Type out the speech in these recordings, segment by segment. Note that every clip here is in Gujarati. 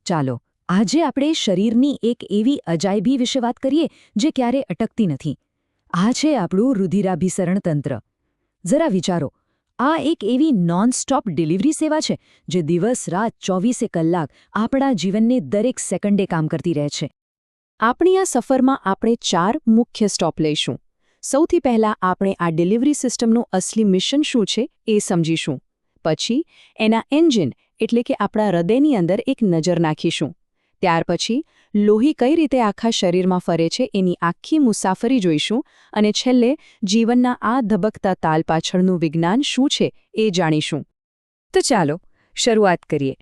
ચાલો આજે આપણે શરીરની એક એવી અજાયબી વિશે વાત કરીએ જે ક્યારે અટકતી નથી. આ છે આપણું રુધિરાભિસરણ તંત્ર. જરા વિચારો, આ એક એવી નોન-સ્ટોપ ડિલિવરી સેવા છે જે દિવસ-રાત 24 કલાક આપણા જીવનને દરેક સેકન્ડે કામ કરતી રહે છે. આપણી આ સફરમાં આપણે 4 મુખ્ય સ્ટોપ લઈશું. સૌથી પહેલા આપણે આ ડિલિવરી સિસ્ટમનું અસલી મિશન શું છે એ સમજીશું. પછી એના એન્જિન એટલે કે આપણા હૃદયની અંદર એક નજર નાખીશું. ત્યાર પછી લોહી કઈ રીતે આખા શરીરમાં ફરે છે એની આખી મુસાફરી જોઈશું અને છેલ્લે જીવનના આ ધબકતા તાલ પાછળનું વિજ્ઞાન શું છે એ જાણીશું. તો ચાલો શરૂઆત કરીએ.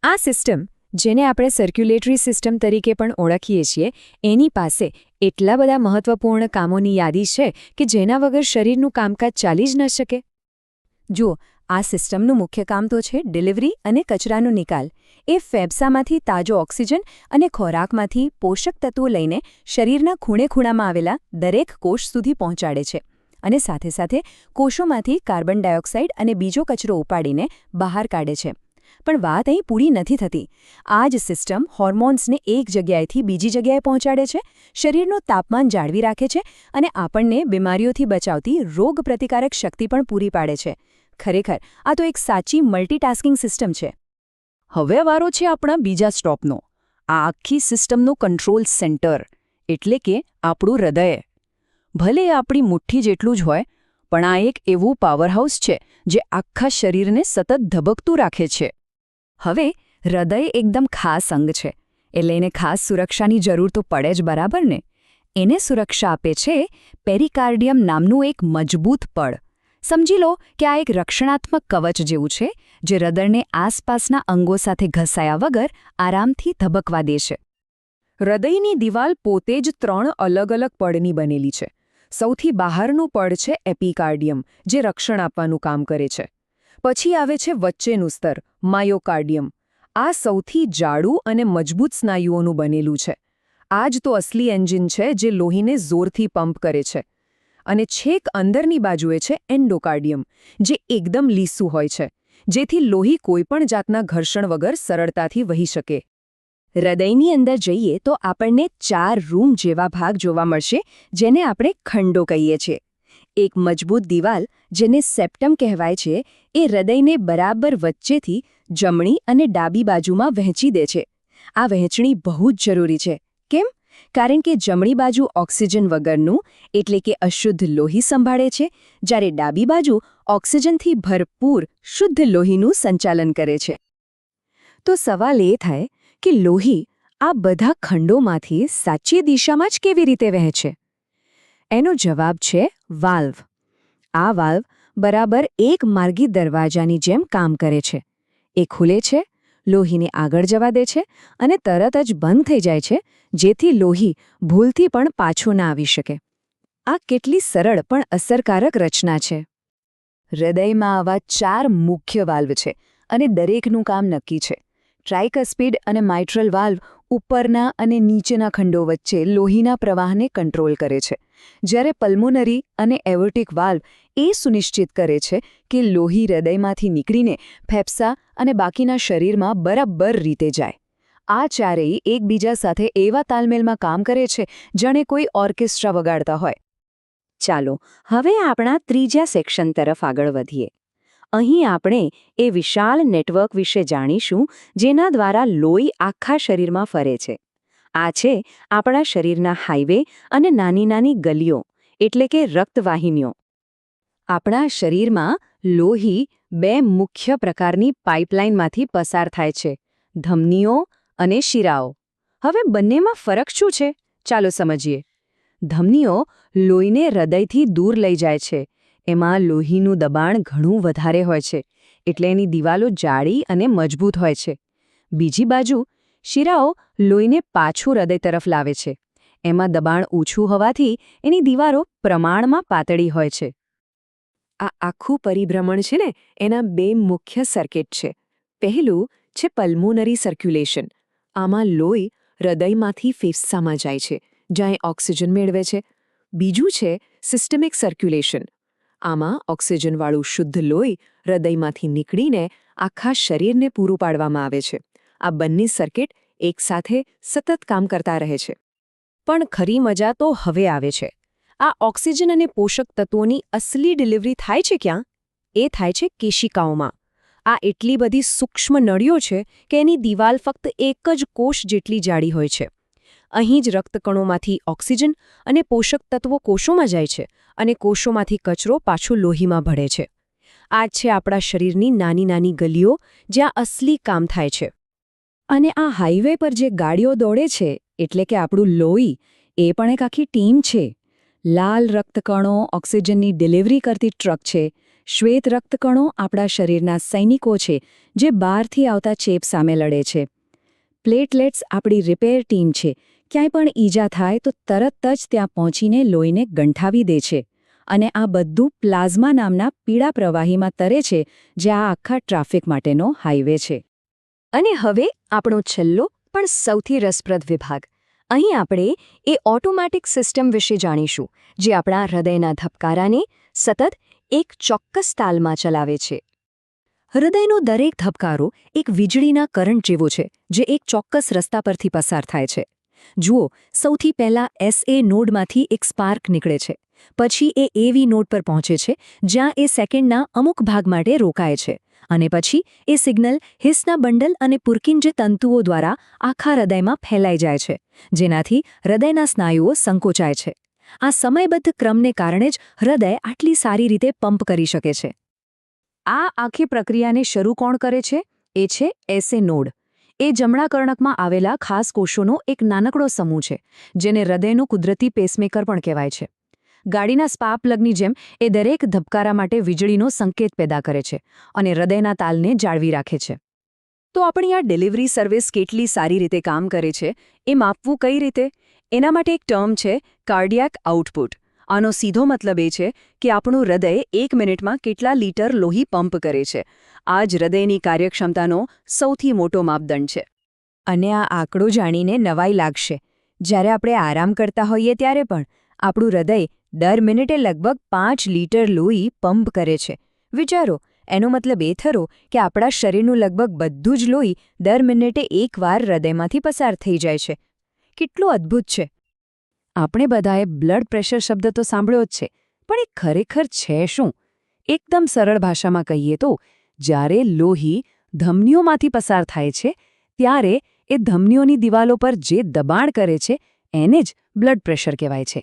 આ સિસ્ટમ, જેને આપણે સર્ક્યુલેટરી સિસ્ટમ તરીકે પણ ઓળખીએ છીએ, એની પાસે એટલા બધા મહત્વપૂર્ણ કામોની યાદી છે કે જેના વગર શરીરનું કામકાજ ચાલી જ ન શકે. જુઓ, આ સિસ્ટમનું મુખ્ય કામ તો છે ડિલિવરી અને કચરાનો નિકાલ. એ ફેફસામાંથી તાજો ઓક્સિજન અને ખોરાકમાંથી પોષક તત્વો લઈને શરીરના ખૂણે-ખૂણામાં આવેલા દરેક કોષ સુધી પહોંચાડે છે અને સાથે સાથે કોષોમાંથી કાર્બન ડાયોક્સાઇડ અને બીજો કચરો ઉપાડીને બહાર કાઢે છે. પણ વાત અહીં પૂરી નથી થતી. આ જ સિસ્ટમ હોર્મોન્સને એક જગ્યાએથી બીજી જગ્યાએ પહોંચાડે છે, શરીરનું તાપમાન જાળવી રાખે છે અને આપણને બીમારીઓથી બચાવતી રોગપ્રતિકારક શક્તિ પણ પૂરી પાડે છે. ખરેખર આ તો એક સાચી મલ્ટીટાસ્કિંગ સિસ્ટમ છે. હવે વારો છે આપણા બીજા સ્ટોપનો. આ આખી સિસ્ટમનું કંટ્રોલ સેન્ટર એટલે કે આપણું હૃદય. ભલે આપણી મુઠ્ઠી જેટલું જ હોય, પણ આ એક એવું પાવરહાઉસ છે જે આખા શરીરને સતત ધબકતું રાખે છે. હવે હૃદય એકદમ ખાસ અંગ છે, એટલે એને ખાસ સુરક્ષાની જરૂર તો પડે જ, બરાબર ને? એને સુરક્ષા આપે છે પેરિકાર્ડિયમ નામનું એક મજબૂત પડ. સમજી લો કે આ એક રક્ષણાત્મક કવચ જેવું છે જે હૃદયને આસપાસના અંગો સાથે ઘસાયા વગર આરામથી ધબકવા દે છે. હૃદયની દિવાલ પોતે જ 3 અલગ અલગ પડની બનેલી છે. સૌથી બહારનું પડ છે એપિકાર્ડિયમ, જે રક્ષણ આપવાનું કામ કરે છે. પછી આવે છે વચ્ચેનું સ્તર, માયોકાર્ડિયમ. આ સૌથી જાડું અને મજબૂત સ્નાયુઓનું બનેલું છે. આ જ તો અસલી એન્જિન છે જે લોહીને જોરથી પંપ કરે છે. અને છેક અંદરની બાજુએ છે એન્ડોકાર્ડિયમ, જે એકદમ લીસું હોય છે, જેથી લોહી કોઈપણ જાતના ઘર્ષણ વગર સરળતાથી વહી શકે. હૃદયની અંદર જઈએ તો આપણને 4 રૂમ જેવા ભાગ જોવા મળશે, જેને આપણે ખંડો કહીએ છીએ. એક મજબૂત દિવાલ, જેને સેપ્ટમ કહેવાય છે, એ હૃદયને બરાબર વચ્ચેથી જમણી અને ડાબી બાજુમાં વહેંચી દે છે. આ વહેંચણી બહુ જ જરૂરી છે. કેમ? કારણ કે જમણી બાજુ ઓક્સિજન વગરનું એટલે કે અશુદ્ધ લોહી સંભાળે છે, જ્યારે ડાબી બાજુ ઓક્સિજનથી ભરપૂર શુદ્ધ લોહીનું સંચાલન કરે છે. તો સવાલ એ થાય કે લોહી આ બધા ખંડોમાંથી સાચી દિશામાં જ કેવી રીતે વહે છે? એનો જવાબ છે વાલ્વ. આ વાલ્વ બરાબર એક માર્ગી દરવાજાની જેમ કામ કરે છે. એ ખુલે છે, લોહીને આગળ જવા દે છે અને તરત જ બંધ થઈ જાય છે, જેથી લોહી ભૂલથી પણ પાછું ના આવી શકે. આ કેટલી સરળ પણ અસરકારક રચના છે. હૃદયમાં આવા 4 મુખ્ય વાલ્વ છે અને દરેકનું કામ નક્કી છે. ટ્રાઇકસ્પિડ અને માઇટ્રલ વાલ્વ ઉપરના અને નીચેના ખંડો વચ્ચે લોહીના પ્રવાહને કંટ્રોલ કરે છે, જ્યારે પલ્મોનરી અને એવોર્ટિક વાલ્વ એ સુનિશ્ચિત કરે છે કે લોહી હૃદયમાંથી નીકળીને ફેફસા અને બાકીના શરીરમાં બરાબર રીતે જાય. આ ચારેય એકબીજા સાથે એવા તાલમેલમાં કામ કરે છે જાણે કોઈ ઓર્કેસ્ટ્રા વગાડતા હોય. ચાલો હવે આપણા ત્રીજા સેક્શન તરફ આગળ વધીએ. અહીં આપણે એ વિશાળ નેટવર્ક વિશે જાણીશું જેના દ્વારા લોહી આખા શરીરમાં ફરે છે. આ છે આપણા શરીરના હાઈવે અને નાની નાની ગલીઓ, એટલે કે રક્તવાહિનીઓ. આપણા શરીરમાં લોહી 2 મુખ્ય પ્રકારની પાઇપલાઇનમાંથી પસાર થાય છે, ધમનીઓ અને શિરાઓ. હવે બંનેમાં ફરક શું છે? ચાલો સમજીએ. ધમનીઓ લોહીને હૃદયથી દૂર લઈ જાય છે. એમાં લોહીનું દબાણ ઘણું વધારે હોય છે, એટલે એની દિવાલો જાડી અને મજબૂત હોય છે. બીજી બાજુ શિરાઓ લોહીને પાછું હૃદય તરફ લાવે છે. એમાં દબાણ ઓછું હોવાથી એની દિવાલો પ્રમાણમાં પાતળી હોય છે. આ આખું પરિભ્રમણ છે ને, એના 2 મુખ્ય સર્કિટ છે. પહેલું છે પલ્મોનરી સર્ક્યુલેશન. આમાં લોહી હૃદયમાંથી ફેફસામાં જાય છે, જ્યાં ઓક્સિજન મેળવે છે. બીજું છે સિસ્ટમિક સર્ક્યુલેશન. આમાં ઓક્સિજનવાળું શુદ્ધ લોહી હૃદયમાંથી નીકળીને આખા શરીરને પૂરું પાડવામાં આવે છે. આ બંને સર્કિટ એકસાથે સતત કામ કરતા રહે છે. પણ ખરી મજા તો હવે આવે છે. આ ઓક્સિજન અને પોષક તત્વોની અસલી ડિલિવરી થાય છે ક્યાં? એ થાય છે કેશિકાઓમાં. આ એટલી બધી સૂક્ષ્મ નળીઓ છે કે એની દિવાલ ફક્ત એક જ કોષ જેટલી જાડી હોય છે. અહીં જ રક્તકણોમાંથી ઓક્સિજન અને પોષક તત્વો કોષોમાં જાય છે અને કોષોમાંથી કચરો પાછું લોહીમાં ભળે છે. આ છે આપણા શરીરની નાની નાની ગલીઓ જ્યાં અસલી કામ થાય છે. અને આ હાઈવે પર જે ગાડીઓ દોડે છે એટલે કે આપણું લોહી, એ પણ એક આખી ટીમ છે. લાલ રક્તકણો ઓક્સિજનની ડિલિવરી કરતી ટ્રક છે. શ્વેત રક્તકણો આપણા શરીરના સૈનિકો છે જે બહારથી આવતા ચેપ સામે લડે છે. પ્લેટલેટ્સ આપણી રિપેર ટીમ છે. ક્યાંય પણ ઈજા થાય તો તરત જ ત્યાં પહોંચીને લોહીને ગંઠાવી દે છે. અને આ બધું પ્લાઝમા નામના પીળા પ્રવાહીમાં તરે છે જે આ આખા ટ્રાફિક માટેનો હાઈવે છે. અને હવે આપણો છેલ્લો પણ સૌથી રસપ્રદ વિભાગ. અહીં આપણે એ ઓટોમેટિક સિસ્ટમ વિશે જાણીશું જે આપણા હૃદયના ધબકારાને સતત એક ચોક્કસ તાલમાં ચલાવે છે. હૃદયનો દરેક ધબકારો એક વીજળીના કરંટ જેવો છે જે એક ચોક્કસ રસ્તા પરથી પસાર થાય છે. જુઓ, સૌથી પહેલા SA નોડમાંથી એક સ્પાર્ક નીકળે છે. પછી એ AV નોડ પર પહોંચે છે જ્યાં એ સેકન્ડના અમુક ભાગ માટે રોકાય છે. અને પછી એ સિગ્નલ હિસના બંડલ અને પુરકિંજ તંતુઓ દ્વારા આખા હૃદયમાં ફેલાઈ જાય છે, જેનાથી હૃદયના સ્નાયુઓ સંકોચાય છે. આ સમયબદ્ધ ક્રમને કારણે જ હૃદય આટલી સારી રીતે પંપ કરી શકે છે. આ આખી પ્રક્રિયાને શરૂ કોણ કરે છે? એ છે SA નોડ. એ જમણા કર્ણકમાં આવેલા ખાસ કોષોનો એક નાનકડો સમૂહ છે જેને હૃદયનું કુદરતી પેસમેકર પણ કહેવાય છે. ગાડીના સ્પાર્ક પ્લગની જેમ એ દરેક ધબકારા માટે વીજળીનો સંકેત પેદા કરે છે અને હૃદયના તાલને જાળવી રાખે છે. તો આપણી આ ડિલિવરી સર્વિસ કેટલી સારી રીતે કામ કરે છે એ માપવું કઈ રીતે? એના માટે એક ટર્મ છે કાર્ડિયાક આઉટપુટ. આનો સીધો મતલબ એ છે કે આપણું હૃદય 1 મિનિટમાં કેટલા લીટર લોહી પંપ કરે છે. આ જ હૃદયની કાર્યક્ષમતાનો સૌથી મોટો માપદંડ છે. અને આ આંકડો જાણીને નવાઈ લાગશે. જ્યારે આપણે આરામ કરતા હોઈએ ત્યારે પણ આપણું હૃદય દર મિનિટે લગભગ 5 લીટર લોહી પંપ કરે છે. વિચારો, એનો મતલબ એ થરો કે આપણા શરીરનું લગભગ બધું જ લોહી દર મિનિટે એકવાર હૃદયમાંથી પસાર થઈ જાય છે. કેટલું અદ્ભુત છે! આપણે બધાએ બ્લડ પ્રેશર શબ્દ તો સાંભળ્યો જ છે, પણ એ ખરેખર છે શું? એકદમ સરળ ભાષામાં કહીએ તો, જ્યારે લોહી ધમનીઓમાંથી પસાર થાય છે ત્યારે એ ધમનીઓની દિવાલો પર જે દબાણ કરે છે એને જ બ્લડ પ્રેશર કહેવાય છે.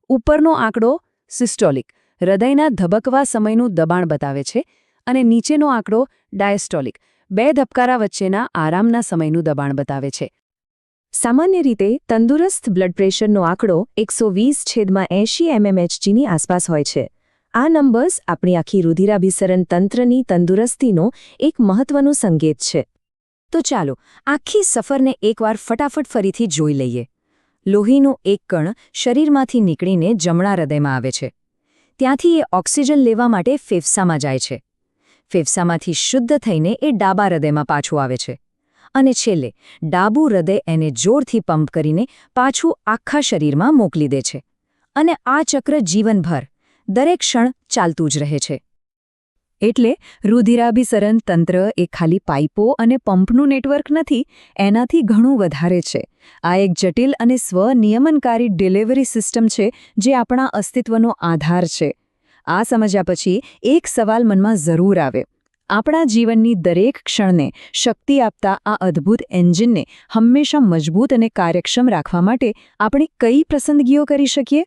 ઉપરનો આંકડો સિસ્ટોલિક, હૃદયના ધબકવા સમયનું દબાણ બતાવે છે, અને નીચેનો આંકડો ડાયસ્ટોલિક, 2 ધબકારા વચ્ચેના આરામના સમયનું દબાણ બતાવે છે. સામાન્ય રીતે તંદુરસ્ત બ્લડ પ્રેશરનો આંકડો 120/80 mmHgની આસપાસ હોય છે. આ નંબર્સ આપણી આખી રુધિરાભિસરણ તંત્રની તંદુરસ્તીનો એક મહત્વનો સંકેત છે. તો ચાલો આખી સફરને એકવાર ફટાફટ ફરીથી જોઈ લઈએ. લોહીનું એક કણ શરીરમાંથી નીકળીને જમણા હૃદયમાં આવે છે. ત્યાંથી એ ઓક્સિજન લેવા માટે ફેફસામાં જાય છે. ફેફસામાંથી શુદ્ધ થઈને એ ડાબા હૃદયમાં પાછું આવે છે. અને છેલ્લે ડાબું હૃદય એને જોરથી પંપ કરીને પાછું આખા શરીરમાં મોકલી દે છે. અને આ ચક્ર જીવનભર દરેક ક્ષણ ચાલતું જ રહે છે. એટલે રુધિરાભિસરણ તંત્ર એ ખાલી પાઇપો અને પંપનું નેટવર્ક નથી, એનાથી ઘણું વધારે છે. આ એક જટિલ અને સ્વનિયમનકારી ડિલિવરી સિસ્ટમ છે જે આપણા અસ્તિત્વનો આધાર છે. આ સમજ્યા પછી એક સવાલ મનમાં જરૂર આવે. આપણા જીવનની દરેક ક્ષણને શક્તિ આપતા આ અદ્ભુત એન્જિનને હંમેશા મજબૂત અને કાર્યક્ષમ રાખવા માટે આપણે કઈ પસંદગીઓ કરી શકીએ?